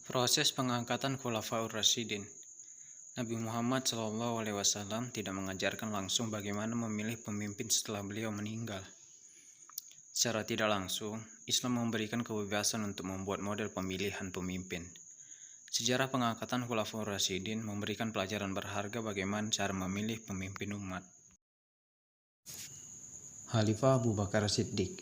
Proses pengangkatan Khulafaur Rasyidin. Nabi Muhammad SAW tidak mengajarkan langsung bagaimana memilih pemimpin setelah beliau meninggal. Secara tidak langsung, Islam memberikan kebebasan untuk membuat model pemilihan pemimpin. Sejarah pengangkatan Khulafaur Rasyidin memberikan pelajaran berharga bagaimana cara memilih pemimpin umat. Khalifah Abu Bakar Siddiq.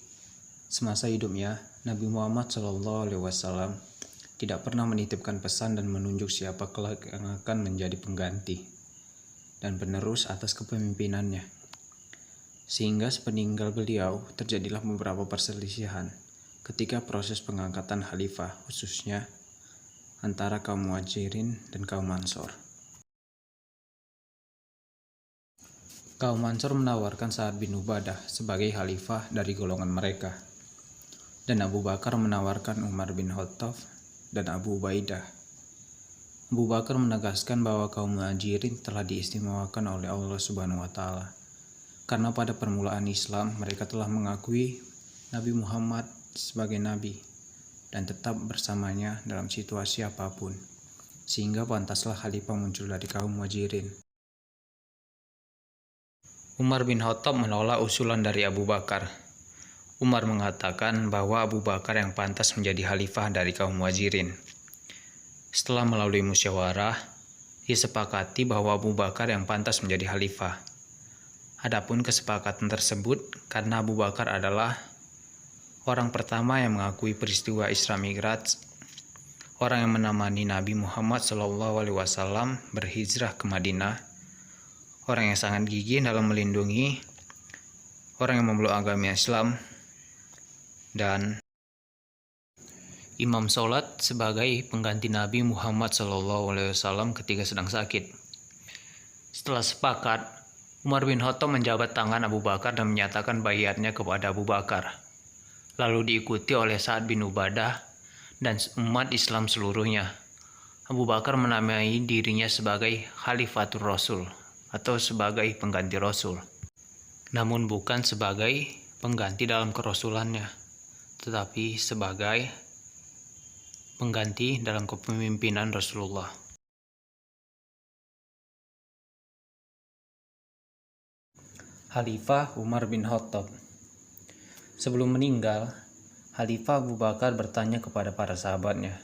Semasa hidupnya, Nabi Muhammad SAW tidak pernah menitipkan pesan dan menunjuk siapa kelak yang akan menjadi pengganti dan penerus atas kepemimpinannya. Sehingga sepeninggal beliau terjadilah beberapa perselisihan ketika proses pengangkatan khalifah, khususnya antara kaum Muhajirin dan kaum Ansor. Kaum Ansor menawarkan Sa'ad bin Ubadah sebagai khalifah dari golongan mereka, dan Abu Bakar menawarkan Umar bin Khattab dan Abu Ubaidah. Abu Bakar menegaskan bahwa kaum Muhajirin telah diistimewakan oleh Allah Subhanahu wa Ta'ala, karena pada permulaan Islam mereka telah mengakui Nabi Muhammad sebagai nabi dan tetap bersamanya dalam situasi apapun, sehingga pantaslah khalifah muncul dari kaum Muhajirin. Umar bin Khattab menolak usulan dari Abu Bakar. Umar mengatakan bahwa Abu Bakar yang pantas menjadi khalifah dari kaum Muhajirin. Setelah melalui musyawarah, disepakati bahwa Abu Bakar yang pantas menjadi khalifah. Adapun kesepakatan tersebut karena Abu Bakar adalah orang pertama yang mengakui peristiwa Isra Mi'raj, orang yang menemani Nabi Muhammad SAW berhijrah ke Madinah, orang yang sangat gigih dalam melindungi orang yang memeluk agama Islam, dan imam sholat sebagai pengganti Nabi Muhammad SAW ketika sedang sakit. Setelah sepakat, Umar bin Khattab menjabat tangan Abu Bakar dan menyatakan baiatnya kepada Abu Bakar, lalu diikuti oleh Sa'ad bin Ubadah dan umat Islam seluruhnya. Abu Bakar menamai dirinya sebagai Khalifatur Rasul atau sebagai pengganti Rasul, namun bukan sebagai pengganti dalam kerasulannya, tetapi sebagai pengganti dalam kepemimpinan Rasulullah. Khalifah Umar bin Khattab. Sebelum meninggal, Khalifah Abu Bakar bertanya kepada para sahabatnya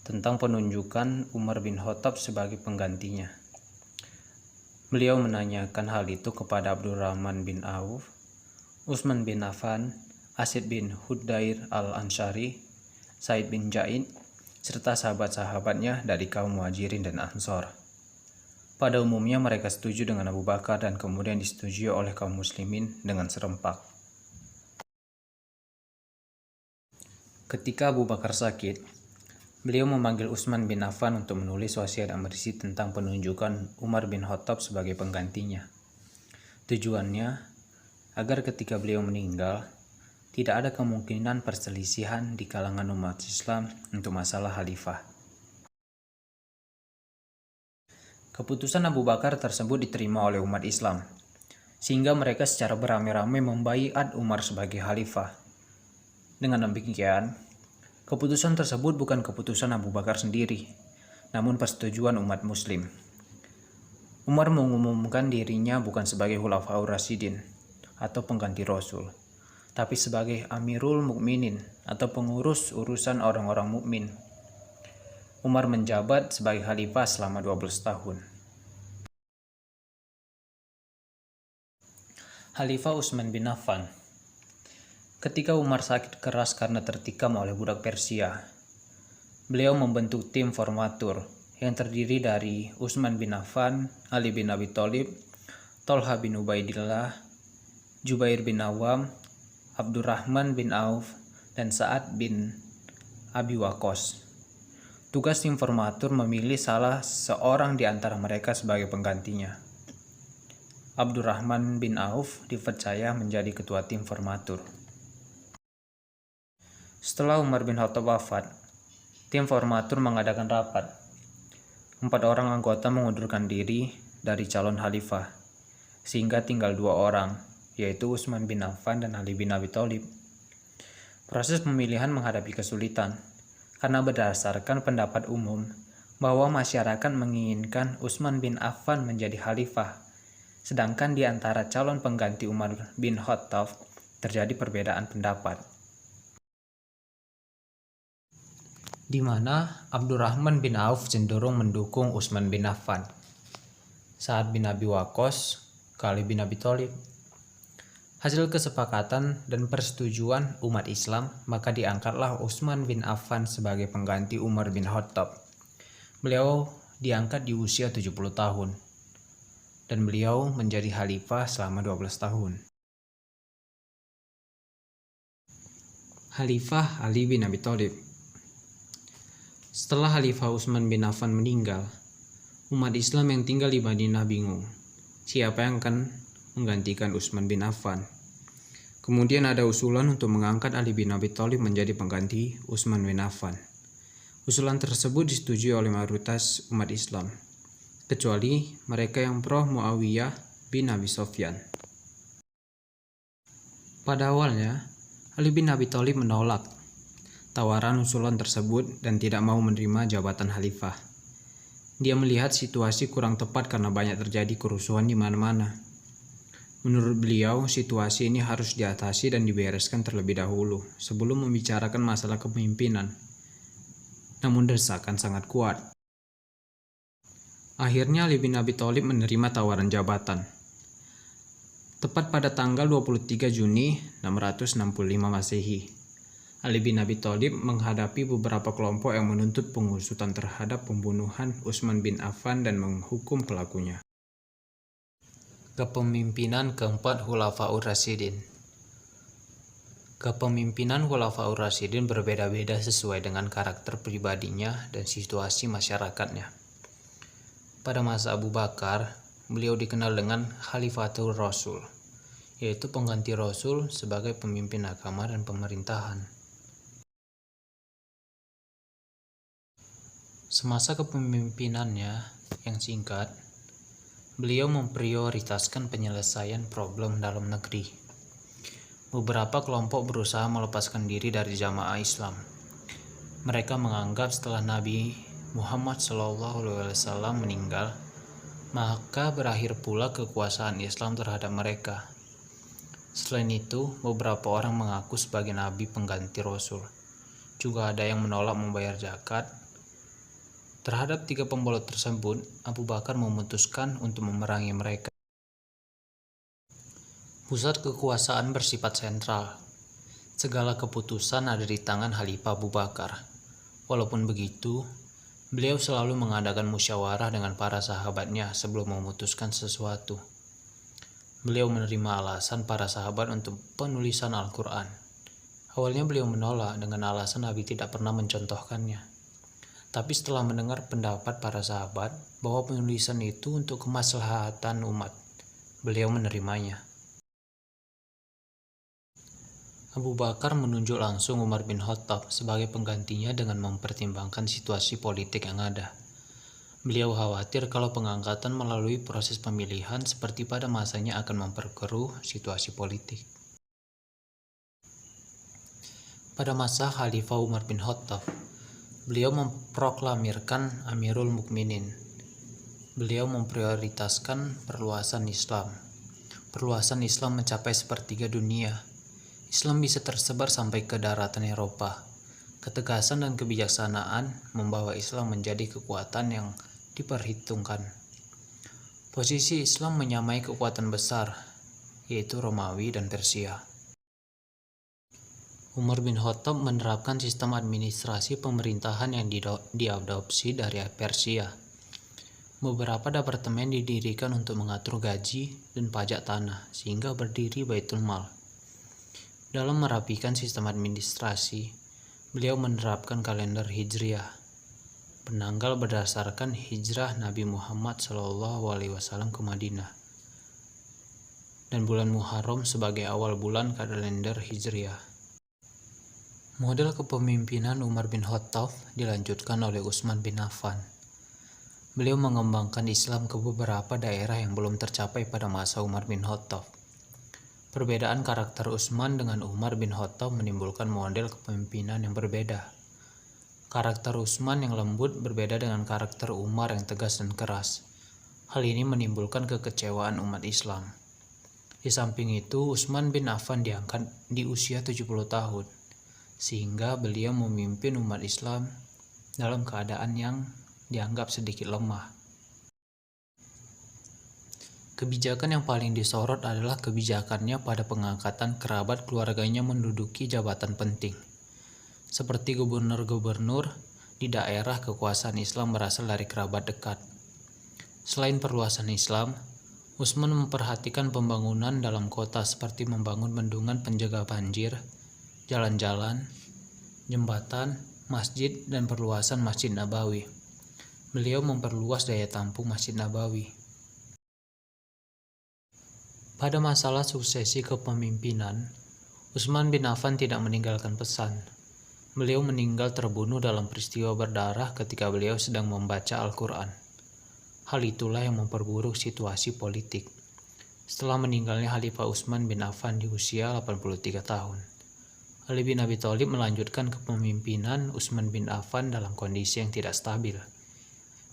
tentang penunjukan Umar bin Khattab sebagai penggantinya. Beliau menanyakan hal itu kepada Abdurrahman bin Auf, Utsman bin Affan, Asid bin Hudair al-Ansyari, Said bin Zaid, serta sahabat-sahabatnya dari kaum Muhajirin dan Ansor. Pada umumnya mereka setuju dengan Abu Bakar dan kemudian disetujui oleh kaum muslimin dengan serempak. Ketika Abu Bakar sakit, beliau memanggil Utsman bin Affan untuk menulis wasiat yang berisi tentang penunjukan Umar bin Khattab sebagai penggantinya. Tujuannya agar ketika beliau meninggal, tidak ada kemungkinan perselisihan di kalangan umat Islam untuk masalah khalifah. Keputusan Abu Bakar tersebut diterima oleh umat Islam, sehingga mereka secara beramai-ramai membaiat Umar sebagai khalifah. Dengan demikian, keputusan tersebut bukan keputusan Abu Bakar sendiri, namun persetujuan umat Muslim. Umar mengumumkan dirinya bukan sebagai Khulafaur Rasyidin atau pengganti Rasul, tapi sebagai Amirul Mukminin atau pengurus urusan orang-orang mukmin. Umar menjabat sebagai khalifah selama 12 tahun. Khalifah Utsman bin Affan. Ketika Umar sakit keras karena tertikam oleh budak Persia, beliau membentuk tim formatur yang terdiri dari Utsman bin Affan, Ali bin Abi Thalib, Thalha bin Ubaidillah, Jubair bin Awam, Abdurrahman bin Auf, dan Sa'ad bin Abi Waqqas. Tugas tim formatur memilih salah seorang di antara mereka sebagai penggantinya. Abdurrahman bin Auf dipercaya menjadi ketua tim formatur. Setelah Umar bin Khattab wafat, tim formatur mengadakan rapat. 4 orang anggota mengundurkan diri dari calon khalifah, sehingga tinggal 2 orang, yaitu Utsman bin Affan dan Ali bin Abi Thalib. Proses pemilihan menghadapi kesulitan, karena berdasarkan pendapat umum bahwa masyarakat menginginkan Utsman bin Affan menjadi khalifah, sedangkan di antara calon pengganti Umar bin Khattab terjadi perbedaan pendapat, di mana Abdurrahman bin Auf cenderung mendukung Utsman bin Affan, Sa'ad bin Abi Waqqas ke Ali bin Abi Thalib. Hasil kesepakatan dan persetujuan umat Islam, maka diangkatlah Utsman bin Affan sebagai pengganti Umar bin Khattab. Beliau diangkat di usia 70 tahun dan beliau menjadi khalifah selama 12 tahun. Khalifah Ali bin Abi Thalib. Setelah Khalifah Utsman bin Affan meninggal, umat Islam yang tinggal di Madinah bingung siapa yang akan menggantikan Utsman bin Affan. Kemudian ada usulan untuk mengangkat Ali bin Abi Thalib menjadi pengganti Utsman bin Affan. Usulan tersebut disetujui oleh mayoritas umat Islam, kecuali mereka yang pro Muawiyah bin Abi Sufyan. Pada awalnya, Ali bin Abi Thalib menolak tawaran usulan tersebut dan tidak mau menerima jabatan khalifah. Dia melihat situasi kurang tepat karena banyak terjadi kerusuhan di mana-mana. Menurut beliau, situasi ini harus diatasi dan dibereskan terlebih dahulu sebelum membicarakan masalah kepemimpinan. Namun desakan sangat kuat. Akhirnya Ali bin Abi Thalib menerima tawaran jabatan. Tepat pada tanggal 23 Juni 665 Masehi, Ali bin Abi Thalib menghadapi beberapa kelompok yang menuntut pengusutan terhadap pembunuhan Utsman bin Affan dan menghukum pelakunya. Kepemimpinan keempat Khulafaur Rasyidin. Kepemimpinan Khulafaur Rasyidin berbeda-beda sesuai dengan karakter pribadinya dan situasi masyarakatnya. Pada masa Abu Bakar, beliau dikenal dengan Khalifatul Rasul, yaitu pengganti Rasul sebagai pemimpin agama dan pemerintahan. Semasa kepemimpinannya yang singkat, beliau memprioritaskan penyelesaian problem dalam negeri. Beberapa kelompok berusaha melepaskan diri dari jamaah Islam. Mereka menganggap setelah Nabi Muhammad SAW meninggal, maka berakhir pula kekuasaan Islam terhadap mereka. Selain itu, beberapa orang mengaku sebagai nabi pengganti Rasul. Juga ada yang menolak membayar zakat. Terhadap tiga pembolot tersebut, Abu Bakar memutuskan untuk memerangi mereka. Pusat kekuasaan bersifat sentral. Segala keputusan ada di tangan Khalifah Abu Bakar. Walaupun begitu, beliau selalu mengadakan musyawarah dengan para sahabatnya sebelum memutuskan sesuatu. Beliau menerima alasan para sahabat untuk penulisan Al-Quran. Awalnya beliau menolak dengan alasan Nabi tidak pernah mencontohkannya. Tapi setelah mendengar pendapat para sahabat bahwa penulisan itu untuk kemaslahatan umat, beliau menerimanya. Abu Bakar menunjuk langsung Umar bin Khattab sebagai penggantinya dengan mempertimbangkan situasi politik yang ada. Beliau khawatir kalau pengangkatan melalui proses pemilihan seperti pada masanya akan memperkeruh situasi politik. Pada masa Khalifah Umar bin Khattab, beliau memproklamirkan Amirul Mukminin. Beliau memprioritaskan perluasan Islam. Perluasan Islam mencapai sepertiga dunia. Islam bisa tersebar sampai ke daratan Eropa. Ketegasan dan kebijaksanaan membawa Islam menjadi kekuatan yang diperhitungkan. Posisi Islam menyamai kekuatan besar, yaitu Romawi dan Persia. Umar bin Khattab menerapkan sistem administrasi pemerintahan yang diadopsi dari Persia. Beberapa departemen didirikan untuk mengatur gaji dan pajak tanah, sehingga berdiri Baitul Mal. Dalam merapikan sistem administrasi, beliau menerapkan kalender Hijriah, penanggal berdasarkan hijrah Nabi Muhammad SAW ke Madinah, dan bulan Muharram sebagai awal bulan kalender Hijriah. Model kepemimpinan Umar bin Khattab dilanjutkan oleh Utsman bin Affan. Beliau mengembangkan Islam ke beberapa daerah yang belum tercapai pada masa Umar bin Khattab. Perbedaan karakter Utsman dengan Umar bin Khattab menimbulkan model kepemimpinan yang berbeda. Karakter Utsman yang lembut berbeda dengan karakter Umar yang tegas dan keras. Hal ini menimbulkan kekecewaan umat Islam. Di samping itu, Utsman bin Affan diangkat di usia 70 tahun, sehingga beliau memimpin umat Islam dalam keadaan yang dianggap sedikit lemah. Kebijakan yang paling disorot adalah kebijakannya pada pengangkatan kerabat keluarganya menduduki jabatan penting, seperti gubernur-gubernur di daerah kekuasaan Islam berasal dari kerabat dekat. Selain perluasan Islam, Utsman memperhatikan pembangunan dalam kota seperti membangun bendungan penjaga banjir, jalan-jalan, jembatan, masjid, dan perluasan Masjid Nabawi. Beliau memperluas daya tampung Masjid Nabawi. Pada masalah suksesi kepemimpinan, Utsman bin Affan tidak meninggalkan pesan. Beliau meninggal terbunuh dalam peristiwa berdarah ketika beliau sedang membaca Al-Quran. Hal itulah yang memperburuk situasi politik. Setelah meninggalnya Khalifah Utsman bin Affan di usia 83 tahun, Ali bin Abi Thalib melanjutkan kepemimpinan Utsman bin Affan dalam kondisi yang tidak stabil.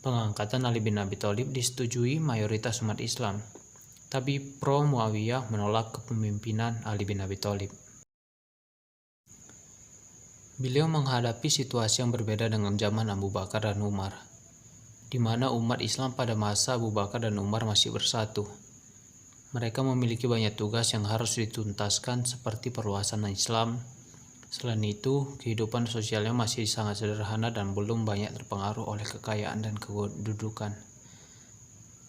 Pengangkatan Ali bin Abi Thalib disetujui mayoritas umat Islam, tapi pro Muawiyah menolak kepemimpinan Ali bin Abi Thalib. Beliau menghadapi situasi yang berbeda dengan zaman Abu Bakar dan Umar, di mana umat Islam pada masa Abu Bakar dan Umar masih bersatu. Mereka memiliki banyak tugas yang harus dituntaskan seperti perluasan Islam. Selain itu, kehidupan sosialnya masih sangat sederhana dan belum banyak terpengaruh oleh kekayaan dan kedudukan.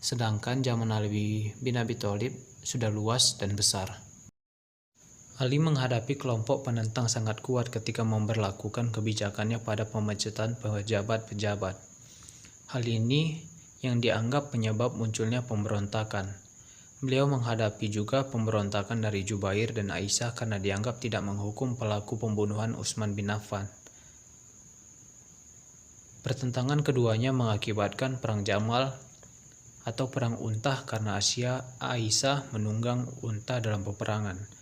Sedangkan zaman Ali bin Abi Thalib sudah luas dan besar. Ali menghadapi kelompok penentang sangat kuat ketika memberlakukan kebijakannya pada pemecatan pejabat-pejabat. Hal ini yang dianggap penyebab munculnya pemberontakan. Beliau menghadapi juga pemberontakan dari Jubair dan Aisyah karena dianggap tidak menghukum pelaku pembunuhan Utsman bin Affan. Pertentangan keduanya mengakibatkan Perang Jamal atau Perang Untah karena Aisyah menunggang unta dalam peperangan.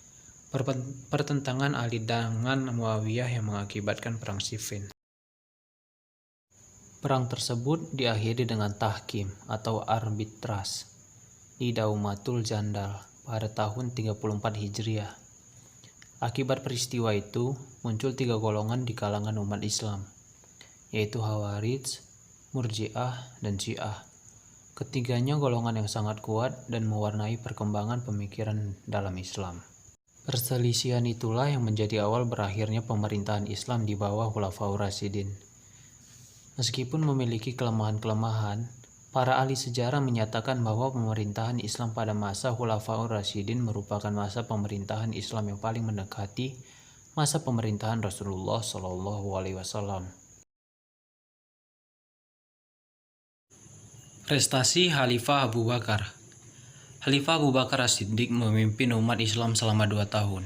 Pertentangan Ali dengan Muawiyah yang mengakibatkan Perang Siffin. Perang tersebut diakhiri dengan tahkim atau arbitras di Daumatul Jandal pada tahun 34 Hijriah. Akibat peristiwa itu, muncul 3 golongan di kalangan umat Islam, yaitu Khawarij, Murji'ah, dan Syiah. Ketiganya golongan yang sangat kuat dan mewarnai perkembangan pemikiran dalam Islam. Perselisihan itulah yang menjadi awal berakhirnya pemerintahan Islam di bawah Khulafaur Rasyidin. Meskipun memiliki kelemahan-kelemahan, para ahli sejarah menyatakan bahwa pemerintahan Islam pada masa Khulafaur Rasyidin merupakan masa pemerintahan Islam yang paling mendekati masa pemerintahan Rasulullah SAW. Prestasi Khalifah Abu Bakar. Khalifah Abu Bakar As-Siddiq memimpin umat Islam selama 2 tahun.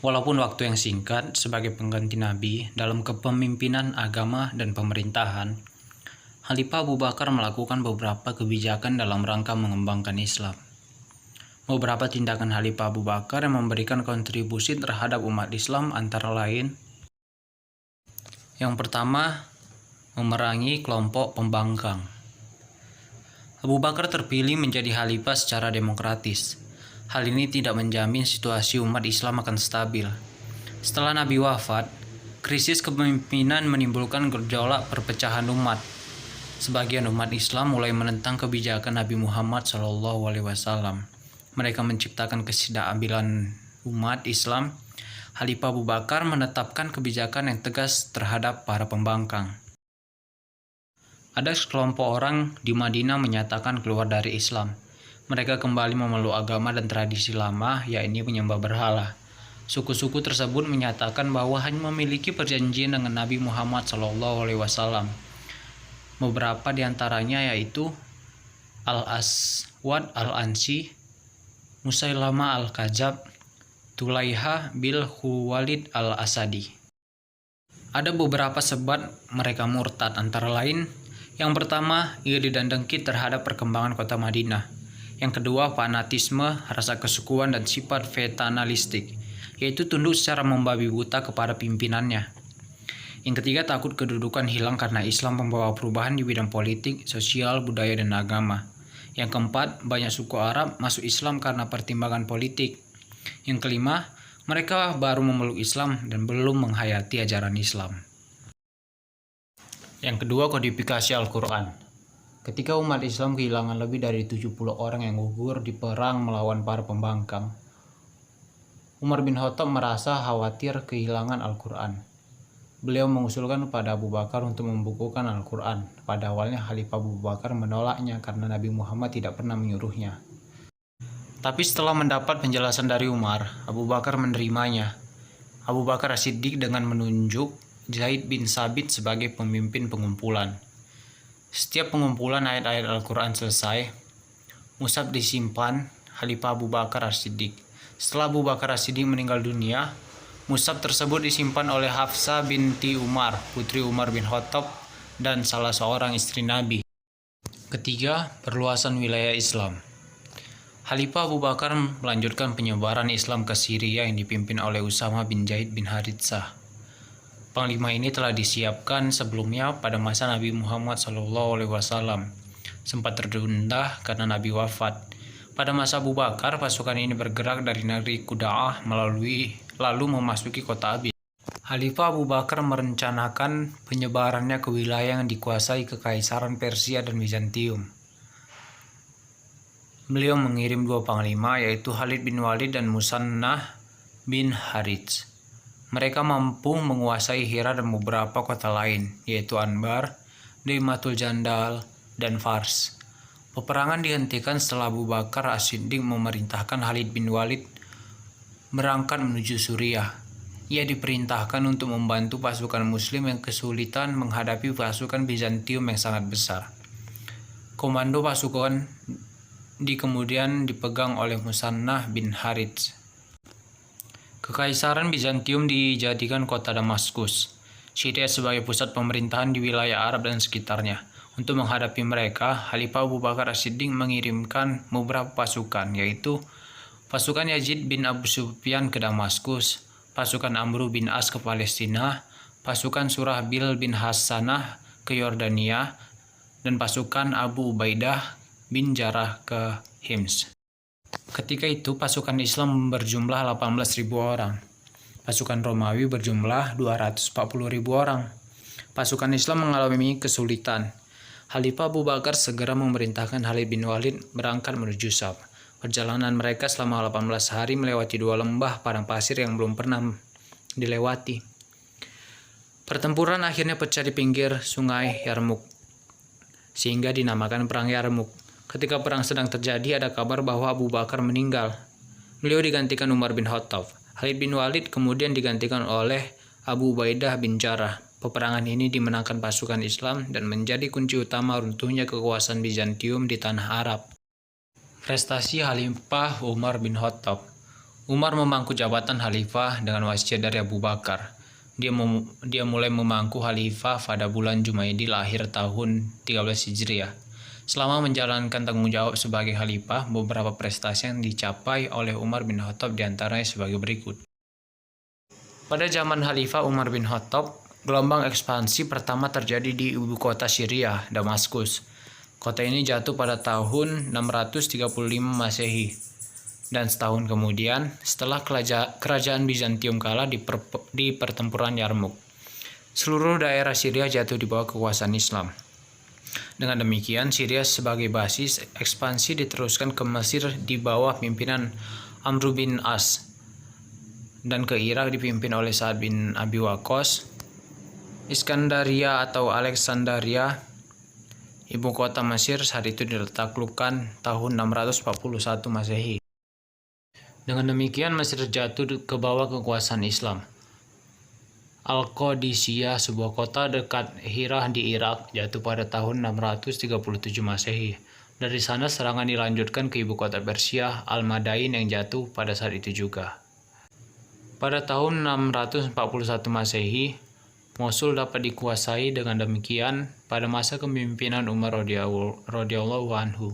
Walaupun waktu yang singkat sebagai pengganti Nabi dalam kepemimpinan agama dan pemerintahan, Khalifah Abu Bakar melakukan beberapa kebijakan dalam rangka mengembangkan Islam. Beberapa tindakan Khalifah Abu Bakar yang memberikan kontribusi terhadap umat Islam antara lain: yang pertama, memerangi kelompok pembangkang. Abu Bakar terpilih menjadi khalifah secara demokratis. Hal ini tidak menjamin situasi umat Islam akan stabil. Setelah Nabi wafat, krisis kepemimpinan menimbulkan gejolak perpecahan umat. Sebagian umat Islam mulai menentang kebijakan Nabi Muhammad SAW. Mereka menciptakan ketidakadilan umat Islam. Khalifah Abu Bakar menetapkan kebijakan yang tegas terhadap para pembangkang. Ada sekelompok orang di Madinah menyatakan keluar dari Islam. Mereka kembali memeluk agama dan tradisi lama, yakni menyembah berhala. Suku-suku tersebut menyatakan bahwa hanya memiliki perjanjian dengan Nabi Muhammad SAW. Beberapa di antaranya yaitu Al-Aswad Al-Ansi, Musailamah Al-Kadzab, Tulaiha bil Khuwailid Al-Asadi. Ada beberapa sebab mereka murtad, antara lain: yang pertama, iri dan dengki terhadap perkembangan kota Madinah. Yang kedua, fanatisme, rasa kesukuan, dan sifat feternalistik, yaitu tunduk secara membabi buta kepada pimpinannya. Yang ketiga, takut kedudukan hilang karena Islam membawa perubahan di bidang politik, sosial, budaya, dan agama. Yang keempat, banyak suku Arab masuk Islam karena pertimbangan politik. Yang kelima, mereka baru memeluk Islam dan belum menghayati ajaran Islam. Yang kedua, kodifikasi Al-Quran. Ketika umat Islam kehilangan lebih dari 70 orang yang gugur di perang melawan para pembangkang, Umar bin Khattab merasa khawatir kehilangan Al-Quran. Beliau mengusulkan kepada Abu Bakar untuk membukukan Al-Quran. Pada awalnya Khalifah Abu Bakar menolaknya karena Nabi Muhammad tidak pernah menyuruhnya. Tapi setelah mendapat penjelasan dari Umar, Abu Bakar menerimanya. Abu Bakar As-Siddiq dengan menunjuk Zaid bin Sabit sebagai pemimpin pengumpulan. Setiap pengumpulan ayat-ayat Al-Quran selesai, mushaf disimpan Khalifah Abu Bakar As-Siddiq. Setelah Abu Bakar As-Siddiq meninggal dunia, mushaf tersebut disimpan oleh Hafsah binti Umar, putri Umar bin Khattab, dan salah seorang istri Nabi. Ketiga, perluasan wilayah Islam. Khalifah Abu Bakar melanjutkan penyebaran Islam ke Syria yang dipimpin oleh Usama bin Zaid bin Haritsah. Panglima ini telah disiapkan sebelumnya pada masa Nabi Muhammad SAW. Sempat tertunda karena Nabi wafat. Pada masa Abu Bakar, pasukan ini bergerak dari negeri Quda'ah lalu memasuki kota Abid. Khalifah Abu Bakar merencanakan penyebarannya ke wilayah yang dikuasai Kekaisaran Persia dan Bizantium. Beliau mengirim dua panglima, yaitu Khalid bin Walid dan Musannah bin Harits. Mereka mampu menguasai Hira dan beberapa kota lain, yaitu Anbar, Daimatul Jandal, dan Fars. Peperangan dihentikan setelah Abu Bakar As-Siddiq memerintahkan Khalid bin Walid berangkat menuju Suriah. Ia diperintahkan untuk membantu pasukan Muslim yang kesulitan menghadapi pasukan Bizantium yang sangat besar. Komando pasukan kemudian dipegang oleh Musannah bin Harits. Kekaisaran Bizantium dijadikan kota Damaskus, Syria sebagai pusat pemerintahan di wilayah Arab dan sekitarnya. Untuk menghadapi mereka, Khalifah Abu Bakar As-Siddiq mengirimkan beberapa pasukan, yaitu pasukan Yazid bin Abu Sufyan ke Damaskus, pasukan Amru bin As ke Palestina, pasukan Surahbil bin Hasanah ke Yordania, dan pasukan Abu Ubaidah bin Jarrah ke Hims. Ketika itu pasukan Islam berjumlah 18.000 orang. Pasukan Romawi berjumlah 240.000 orang. Pasukan Islam mengalami kesulitan. Khalifah Abu Bakar segera memerintahkan Khalid bin Walid berangkat menuju Syam. Perjalanan mereka selama 18 hari melewati dua lembah padang pasir yang belum pernah dilewati. Pertempuran akhirnya pecah di pinggir sungai Yarmuk, sehingga dinamakan Perang Yarmuk. Ketika perang sedang terjadi, ada kabar bahwa Abu Bakar meninggal. Beliau digantikan Umar bin Khattab. Khalid bin Walid kemudian digantikan oleh Abu Ubaidah bin Jarrah. Peperangan ini dimenangkan pasukan Islam dan menjadi kunci utama runtuhnya kekuasaan Bizantium di tanah Arab. Prestasi Khalifah Umar bin Khattab. Umar memangku jabatan Khalifah dengan wasiat dari Abu Bakar. Dia mulai memangku Khalifah pada bulan Jumaidil akhir tahun 13 Hijriah. Selama menjalankan tanggung jawab sebagai Khalifah, beberapa prestasi yang dicapai oleh Umar bin Khattab diantaranya sebagai berikut. Pada zaman Khalifah Umar bin Khattab, gelombang ekspansi pertama terjadi di ibu kota Syria, Damaskus. Kota ini jatuh pada tahun 635 Masehi. Dan setahun kemudian, setelah kerajaan Bizantium kalah di pertempuran Yarmuk, seluruh daerah Syria jatuh di bawah kekuasaan Islam. Dengan demikian, Syria sebagai basis ekspansi diteruskan ke Mesir di bawah pimpinan Amr bin As, dan ke Irak dipimpin oleh Sa'ad bin Abi Waqqas. Iskandaria atau Alexandria, ibu kota Mesir, saat itu ditaklukkan tahun 641 Masehi. Dengan demikian, Mesir jatuh ke bawah kekuasaan Islam. Al-Qadisiyah, sebuah kota dekat Hirah di Irak, jatuh pada tahun 637 Masehi. Dari sana serangan dilanjutkan ke ibu kota Persia, Al-Madain, yang jatuh pada saat itu juga. Pada tahun 641 Masehi, Mosul dapat dikuasai. Dengan demikian, pada masa kepemimpinan Umar radhiyallahu anhu,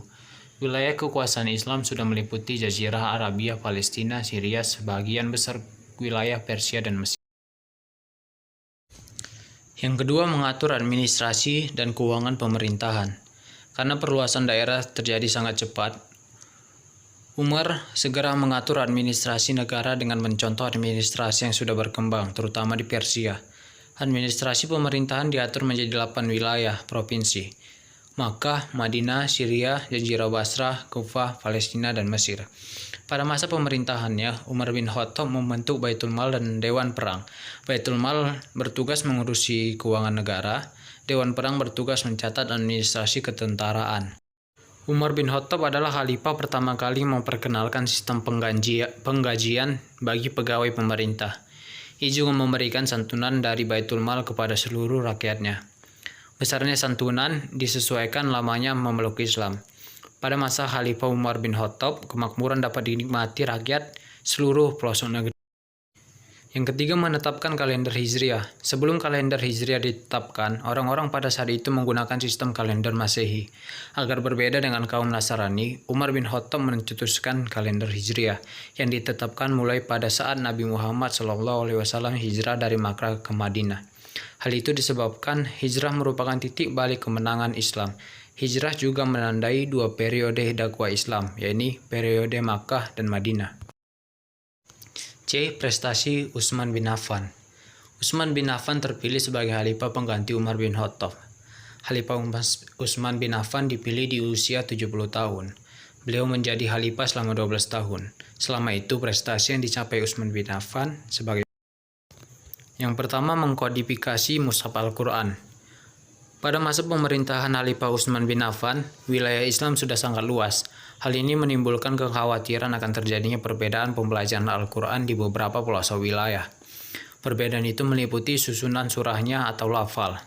wilayah kekuasaan Islam sudah meliputi Jazirah Arabia, Palestina, Syria, sebagian besar wilayah Persia dan Mesir. Yang kedua, mengatur administrasi dan keuangan pemerintahan. Karena perluasan daerah terjadi sangat cepat, Umar segera mengatur administrasi negara dengan mencontoh administrasi yang sudah berkembang, terutama di Persia. Administrasi pemerintahan diatur menjadi 8 wilayah provinsi: Makkah, Madinah, Syria, Jazirah Basrah, Kufah, Palestina, dan Mesir. Pada masa pemerintahannya, Umar bin Khattab membentuk Baitul Mal dan Dewan Perang. Baitul Mal bertugas mengurusi keuangan negara, Dewan Perang bertugas mencatat administrasi ketentaraan. Umar bin Khattab adalah khalifah pertama kali memperkenalkan sistem penggajian bagi pegawai pemerintah. Ia juga memberikan santunan dari Baitul Mal kepada seluruh rakyatnya. Besarnya santunan disesuaikan lamanya memeluk Islam. Pada masa Khalifah Umar bin Khattab, kemakmuran dapat dinikmati rakyat seluruh pelosok negeri. Yang ketiga, menetapkan kalender Hijriah. Sebelum kalender Hijriah ditetapkan, orang-orang pada saat itu menggunakan sistem kalender Masehi. Agar berbeda dengan kaum Nasrani, Umar bin Khattab mencetuskan kalender Hijriah yang ditetapkan mulai pada saat Nabi Muhammad SAW hijrah dari Makkah ke Madinah. Hal itu disebabkan hijrah merupakan titik balik kemenangan Islam. Hijrah juga menandai dua periode dakwah Islam, yaitu periode Makkah dan Madinah. C. Prestasi Utsman bin Affan. Utsman bin Affan terpilih sebagai khalifah pengganti Umar bin Khattab. Khalifah Utsman bin Affan dipilih di usia 70 tahun. Beliau menjadi khalifah selama 12 tahun. Selama itu prestasi yang dicapai Utsman bin Affan sebagai: yang pertama, mengkodifikasi Mushaf Al-Quran. Pada masa pemerintahan Khalifah Utsman bin Affan, wilayah Islam sudah sangat luas. Hal ini menimbulkan kekhawatiran akan terjadinya perbedaan pembelajaran Al-Quran di beberapa pelosok wilayah. Perbedaan itu meliputi susunan surahnya atau lafal.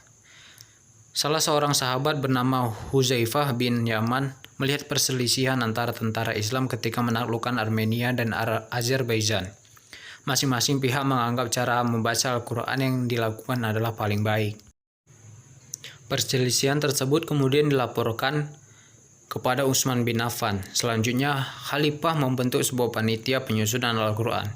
Salah seorang sahabat bernama Huzaifah bin Yaman melihat perselisihan antara tentara Islam ketika menaklukkan Armenia dan Azerbaijan. Masing-masing pihak menganggap cara membaca Al-Quran yang dilakukan adalah paling baik. Perselisihan tersebut kemudian dilaporkan kepada Utsman bin Affan. Selanjutnya, Khalifah membentuk sebuah panitia penyusunan Al-Quran.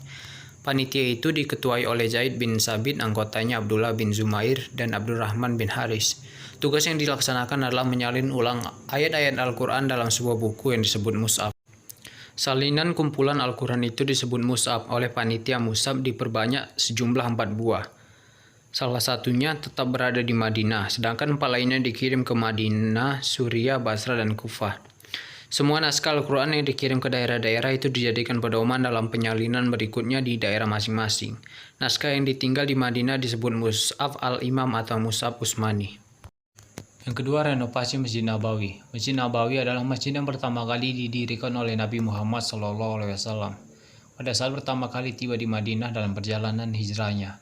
Panitia itu diketuai oleh Zaid bin Sabit, anggotanya Abdullah bin Zumair, dan Abdurrahman bin Haris. Tugas yang dilaksanakan adalah menyalin ulang ayat-ayat Al-Quran dalam sebuah buku yang disebut Mushaf. Salinan kumpulan Al-Quran itu disebut Mushaf. Oleh panitia Mushaf diperbanyak sejumlah 4 buah. Salah satunya tetap berada di Madinah, sedangkan 4 lainnya dikirim ke Madinah, Suriah, Basrah, dan Kufah. Semua naskah Al-Quran yang dikirim ke daerah-daerah itu dijadikan pedoman dalam penyalinan berikutnya di daerah masing-masing. Naskah yang ditinggal di Madinah disebut Mushaf Al-Imam atau Mushaf Utsmani. Yang kedua, renovasi Masjid Nabawi. Masjid Nabawi adalah masjid yang pertama kali didirikan oleh Nabi Muhammad SAW pada saat pertama kali tiba di Madinah dalam perjalanan hijrahnya.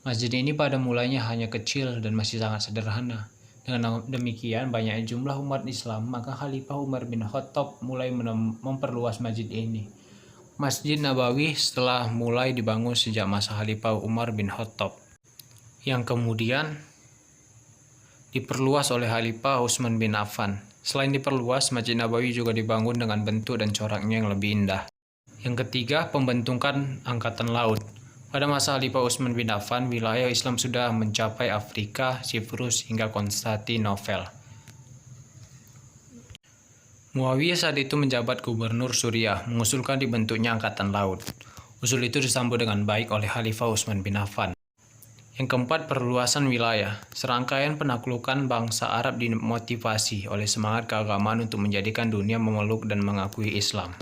Masjid ini pada mulanya hanya kecil dan masih sangat sederhana. Dengan demikian, banyaknya jumlah umat Islam, maka Khalifah Umar bin Khattab mulai memperluas masjid ini. Masjid Nabawi setelah mulai dibangun sejak masa Khalifah Umar bin Khattab, yang kemudian diperluas oleh Khalifah Utsman bin Affan. Selain diperluas, Masjid Nabawi juga dibangun dengan bentuk dan coraknya yang lebih indah. Yang ketiga, pembentukan Angkatan Laut. Pada masa Khalifah Utsman bin Affan, wilayah Islam sudah mencapai Afrika, Siprus, hingga Konstantinopel. Muawiyah saat itu menjabat gubernur Suriah, mengusulkan dibentuknya Angkatan Laut. Usul itu disambut dengan baik oleh Khalifah Utsman bin Affan. Yang keempat, perluasan wilayah. Serangkaian penaklukan bangsa Arab dimotivasi oleh semangat keagamaan untuk menjadikan dunia memeluk dan mengakui Islam.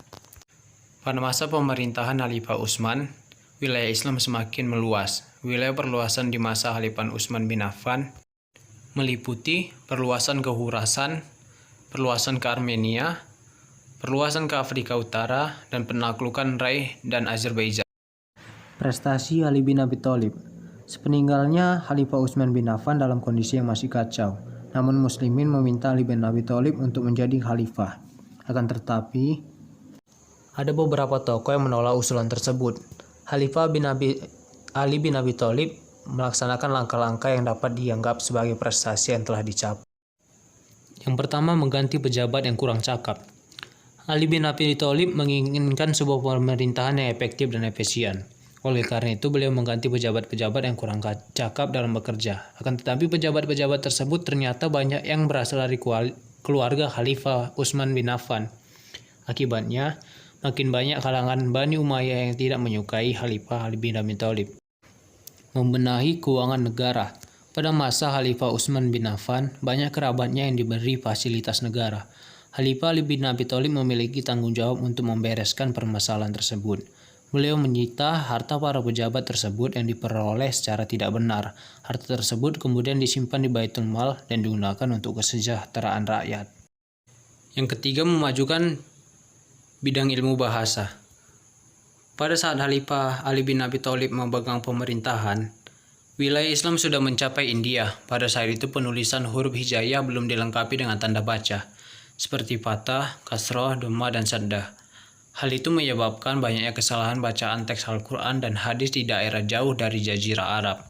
Pada masa pemerintahan Khalifah Utsman, wilayah Islam semakin meluas. Wilayah perluasan di masa Khalifah Utsman bin Affan meliputi perluasan ke Khurasan, perluasan ke Armenia, perluasan ke Afrika Utara, dan penaklukan Rai dan Azerbaijan. Prestasi Ali bin Abi Thalib. Sepeninggalnya Khalifah Utsman bin Affan dalam kondisi yang masih kacau. Namun muslimin meminta Ali bin Abi Thalib untuk menjadi khalifah. Akan tetapi, ada beberapa tokoh yang menolak usulan tersebut. Khalifah Ali bin Abi Thalib melaksanakan langkah-langkah yang dapat dianggap sebagai prestasi yang telah dicapai. Yang pertama, mengganti pejabat yang kurang cakap. Ali bin Abi Thalib menginginkan sebuah pemerintahan yang efektif dan efisien. Oleh karena itu, beliau mengganti pejabat-pejabat yang kurang cakap dalam bekerja. Akan tetapi pejabat-pejabat tersebut ternyata banyak yang berasal dari keluarga Khalifah Utsman bin Affan. Akibatnya, makin banyak kalangan Bani Umayyah yang tidak menyukai Khalifah Ali bin Abi Thalib. Membenahi keuangan negara. Pada masa Khalifah Utsman bin Affan, banyak kerabatnya yang diberi fasilitas negara. Khalifah Ali bin Abi Thalib memiliki tanggung jawab untuk membereskan permasalahan tersebut. Beliau menyita harta para pejabat tersebut yang diperoleh secara tidak benar. Harta tersebut kemudian disimpan di Baitul Mal dan digunakan untuk kesejahteraan rakyat. Yang ketiga, memajukan bidang ilmu bahasa. Pada saat Khalifah Ali bin Abi Thalib memegang pemerintahan, wilayah Islam sudah mencapai India. Pada saat itu penulisan huruf hijaiyah belum dilengkapi dengan tanda baca, seperti fathah, kasroh, dhamma, dan saddah. Hal itu menyebabkan banyaknya kesalahan bacaan teks Al-Quran dan hadis di daerah jauh dari Jazirah Arab.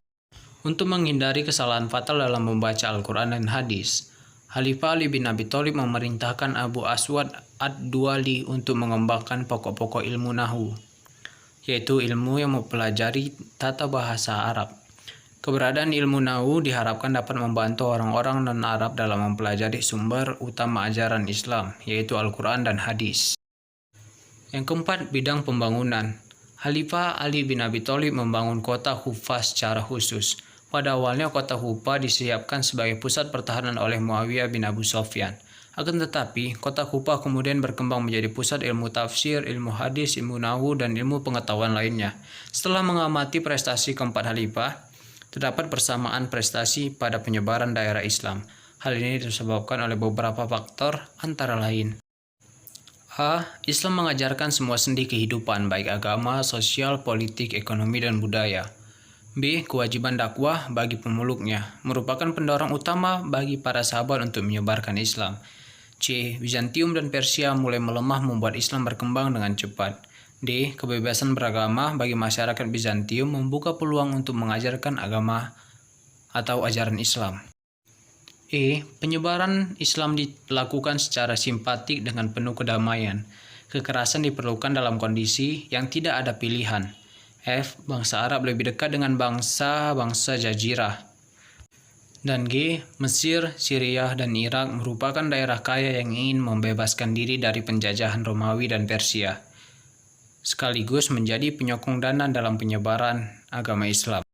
Untuk menghindari kesalahan fatal dalam membaca Al-Quran dan hadis, Khalifah Ali bin Abi Thalib memerintahkan Abu Aswad Ad-Duwali untuk mengembangkan pokok-pokok ilmu Nahwu, yaitu ilmu yang mempelajari tata bahasa Arab. Keberadaan ilmu Nahwu diharapkan dapat membantu orang-orang non-Arab dalam mempelajari sumber utama ajaran Islam, yaitu Al-Quran dan hadis. Yang keempat, bidang pembangunan. Khalifah Ali bin Abi Thalib membangun kota Kufah secara khusus. Pada awalnya kota Kufah disiapkan sebagai pusat pertahanan oleh Muawiyah bin Abu Sufyan. Akan tetapi, kota Kufah kemudian berkembang menjadi pusat ilmu tafsir, ilmu hadis, ilmu nahwu, dan ilmu pengetahuan lainnya. Setelah mengamati prestasi keempat khalifah, terdapat persamaan prestasi pada penyebaran daerah Islam. Hal ini disebabkan oleh beberapa faktor, antara lain: A. Islam mengajarkan semua sendi kehidupan, baik agama, sosial, politik, ekonomi, dan budaya. B. Kewajiban dakwah bagi pemeluknya, merupakan pendorong utama bagi para sahabat untuk menyebarkan Islam. C. Bizantium dan Persia mulai melemah membuat Islam berkembang dengan cepat. D. Kebebasan beragama bagi masyarakat Bizantium membuka peluang untuk mengajarkan agama atau ajaran Islam. E. Penyebaran Islam dilakukan secara simpatik dengan penuh kedamaian. Kekerasan diperlukan dalam kondisi yang tidak ada pilihan. F. Bangsa Arab lebih dekat dengan bangsa-bangsa Jazirah. Dan G. Mesir, Syria, dan Irak merupakan daerah kaya yang ingin membebaskan diri dari penjajahan Romawi dan Persia, sekaligus menjadi penyokong dana dalam penyebaran agama Islam.